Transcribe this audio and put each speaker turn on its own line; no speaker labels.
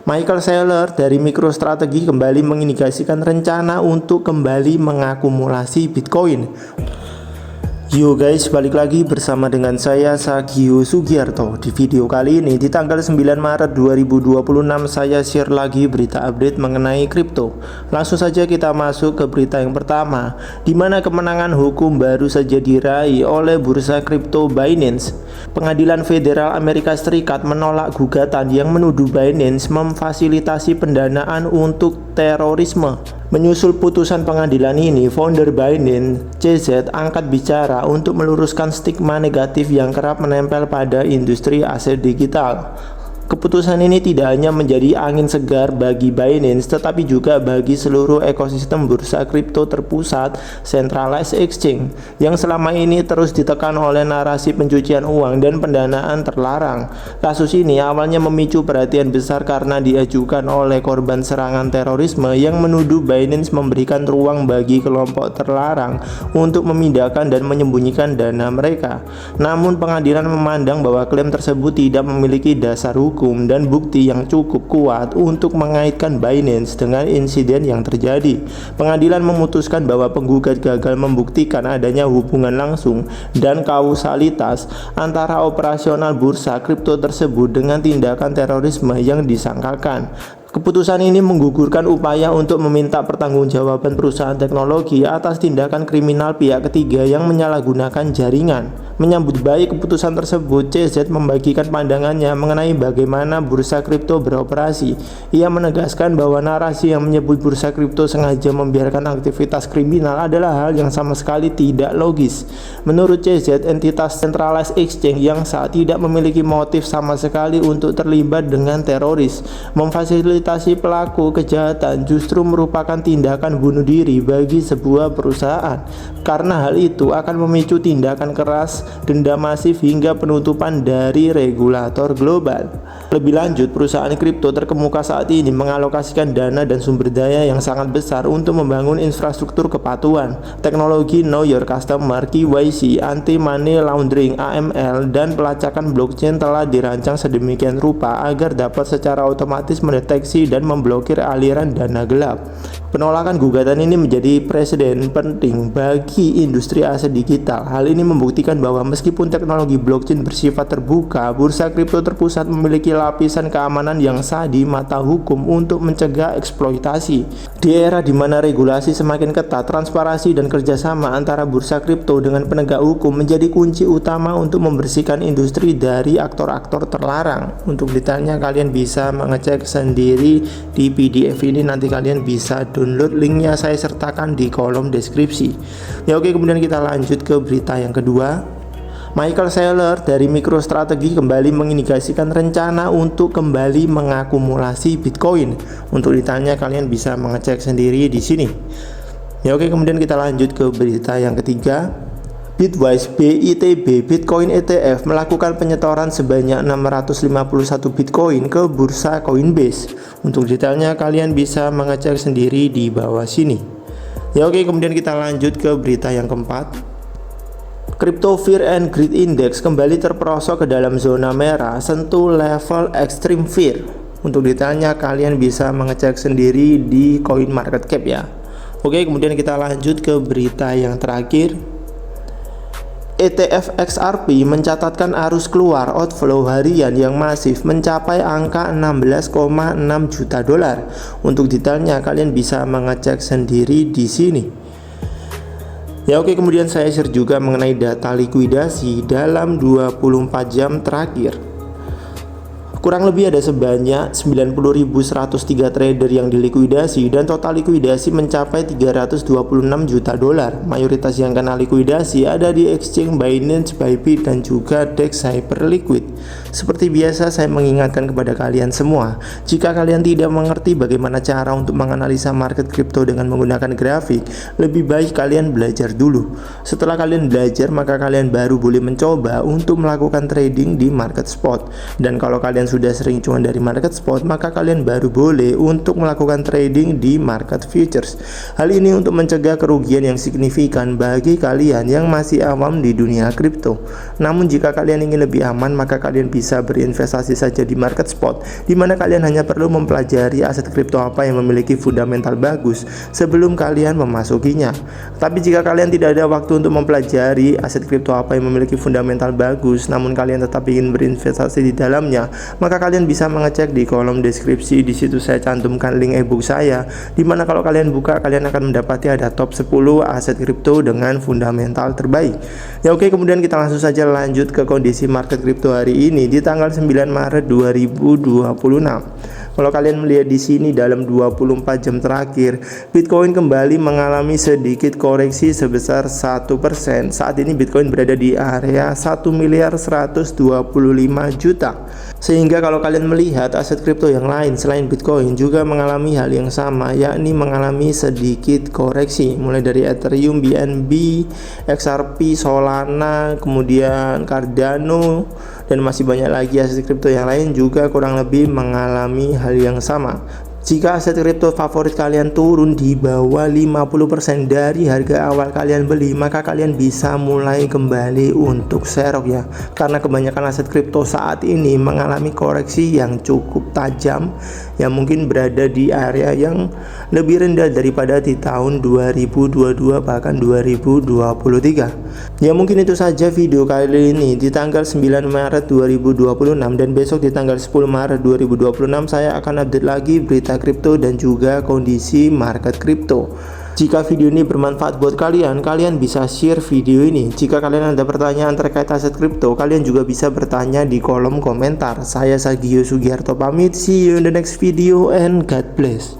Michael Saylor dari MicroStrategy kembali mengindikasikan rencana untuk kembali mengakumulasi Bitcoin. Yo guys, balik lagi bersama dengan saya Sagio Sugiarto. Di video kali ini di tanggal 9 Maret 2026 saya share lagi berita update mengenai kripto. Langsung saja kita masuk ke berita yang pertama, di mana kemenangan hukum baru saja diraih oleh bursa kripto Binance. Pengadilan Federal Amerika Serikat menolak gugatan yang menuduh Binance memfasilitasi pendanaan untuk terorisme. Menyusul putusan pengadilan ini, founder Binance, CZ, angkat bicara untuk meluruskan stigma negatif yang kerap menempel pada industri aset digital. Keputusan ini tidak hanya menjadi angin segar bagi Binance, tetapi juga bagi seluruh ekosistem bursa kripto terpusat centralized exchange yang selama ini terus ditekan oleh narasi pencucian uang dan pendanaan terlarang. Kasus ini awalnya memicu perhatian besar karena diajukan oleh korban serangan terorisme yang menuduh Binance memberikan ruang bagi kelompok terlarang untuk memindahkan dan menyembunyikan dana mereka. Namun pengadilan memandang bahwa klaim tersebut tidak memiliki dasar hukum dan bukti yang cukup kuat untuk mengaitkan Binance dengan insiden yang terjadi. Pengadilan memutuskan bahwa penggugat gagal membuktikan adanya hubungan langsung dan kausalitas antara operasional bursa kripto tersebut dengan tindakan terorisme yang disangkakan. Keputusan ini menggugurkan upaya untuk meminta pertanggungjawaban perusahaan teknologi atas tindakan kriminal pihak ketiga yang menyalahgunakan jaringan. Menyambut baik keputusan tersebut, CZ membagikan pandangannya mengenai bagaimana bursa kripto beroperasi. Ia menegaskan bahwa narasi yang menyebut bursa kripto sengaja membiarkan aktivitas kriminal adalah hal yang sama sekali tidak logis. Menurut CZ, entitas centralized exchange yang tidak memiliki motif sama sekali untuk terlibat dengan teroris, memfasilitasi pelaku kejahatan justru merupakan tindakan bunuh diri bagi sebuah perusahaan, karena hal itu akan memicu tindakan keras, denda masif hingga penutupan dari regulator global. Lebih lanjut, perusahaan kripto terkemuka saat ini mengalokasikan dana dan sumber daya yang sangat besar untuk membangun infrastruktur kepatuhan, teknologi Know Your Customer (KYC), anti-money laundering (AML), dan pelacakan blockchain telah dirancang sedemikian rupa agar dapat secara otomatis mendeteksi dan memblokir aliran dana gelap. Penolakan gugatan ini menjadi presiden penting bagi industri aset digital. Hal ini membuktikan bahwa meskipun teknologi blockchain bersifat terbuka, bursa kripto terpusat memiliki lapisan keamanan yang sah di mata hukum untuk mencegah eksploitasi. Di era di mana regulasi semakin ketat, transparansi dan kerjasama antara bursa kripto dengan penegak hukum menjadi kunci utama untuk membersihkan industri dari aktor-aktor terlarang. Untuk detailnya kalian bisa mengecek sendiri di PDF ini, nanti kalian bisa download, linknya saya sertakan di kolom deskripsi. Ya oke, kemudian kita lanjut ke berita yang kedua. Michael Saylor dari MicroStrategy kembali mengindikasikan rencana untuk kembali mengakumulasi Bitcoin. Untuk ditanya kalian bisa mengecek sendiri di sini. Ya oke, kemudian kita lanjut ke berita yang ketiga. Bitwise BITB Bitcoin ETF melakukan penyetoran sebanyak 651 Bitcoin ke bursa Coinbase. Untuk detailnya kalian bisa mengecek sendiri di bawah sini. Ya oke, kemudian kita lanjut ke berita yang keempat. Crypto Fear and Greed Index kembali terperosok ke dalam zona merah, sentuh level Extreme Fear. Untuk detailnya kalian bisa mengecek sendiri di CoinMarketCap ya. Oke, kemudian kita lanjut ke berita yang terakhir. ETF XRP mencatatkan arus keluar outflow harian yang masif mencapai angka 16,6 juta dolar. Untuk detailnya kalian bisa mengecek sendiri di sini. Ya oke, kemudian saya share juga mengenai data likuidasi dalam 24 jam terakhir. Kurang lebih ada sebanyak 90.103 trader yang dilikuidasi dan total likuidasi mencapai 326 juta dolar. Mayoritas yang kena likuidasi ada di exchange Binance, Bybit, dan juga DEX Hyperliquid. Seperti biasa saya mengingatkan kepada kalian semua, jika kalian tidak mengerti bagaimana cara untuk menganalisa market kripto dengan menggunakan grafik, lebih baik kalian belajar dulu. Setelah kalian belajar, maka kalian baru boleh mencoba untuk melakukan trading di market spot. Dan kalau kalian sudah sering cuan dari market spot, maka kalian baru boleh untuk melakukan trading di market futures. Hal ini untuk mencegah kerugian yang signifikan bagi kalian yang masih awam di dunia kripto. Namun jika kalian ingin lebih aman, maka kalian bisa berinvestasi saja di market spot, di mana kalian hanya perlu mempelajari aset kripto apa yang memiliki fundamental bagus sebelum kalian memasukinya. Tapi jika kalian tidak ada waktu untuk mempelajari aset kripto apa yang memiliki fundamental bagus, namun kalian tetap ingin berinvestasi di dalamnya, maka kalian bisa mengecek di kolom deskripsi. Di situ saya cantumkan link ebook saya, dimana kalau kalian buka, kalian akan mendapati ada top 10 aset kripto dengan fundamental terbaik. Ya oke, kemudian kita langsung saja lanjut ke kondisi market kripto hari ini di tanggal 9 Maret 2026. Kalau kalian melihat di sini dalam 24 jam terakhir, Bitcoin kembali mengalami sedikit koreksi sebesar 1%. Saat ini Bitcoin berada di area 1.125 juta. Sehingga kalau kalian melihat aset kripto yang lain selain Bitcoin juga mengalami hal yang sama, yakni mengalami sedikit koreksi, mulai dari Ethereum, BNB, XRP, Solana, kemudian Cardano, dan masih banyak lagi aset kripto yang lain juga kurang lebih mengalami hal yang sama. Jika aset kripto favorit kalian turun di bawah 50% dari harga awal kalian beli, maka kalian bisa mulai kembali untuk serok ya. Karena kebanyakan aset kripto saat ini mengalami koreksi yang cukup tajam, yang mungkin berada di area yang lebih rendah daripada di tahun 2022 bahkan 2023. Ya mungkin itu saja video kali ini di tanggal 9 Maret 2026, dan besok di tanggal 10 Maret 2026 saya akan update lagi berita kripto dan juga kondisi market kripto. Jika video ini bermanfaat buat kalian, kalian bisa share video ini. Jika kalian ada pertanyaan terkait aset kripto, kalian juga bisa bertanya di kolom komentar. Saya Sagio Sugiharto pamit, see you in the next video and God bless.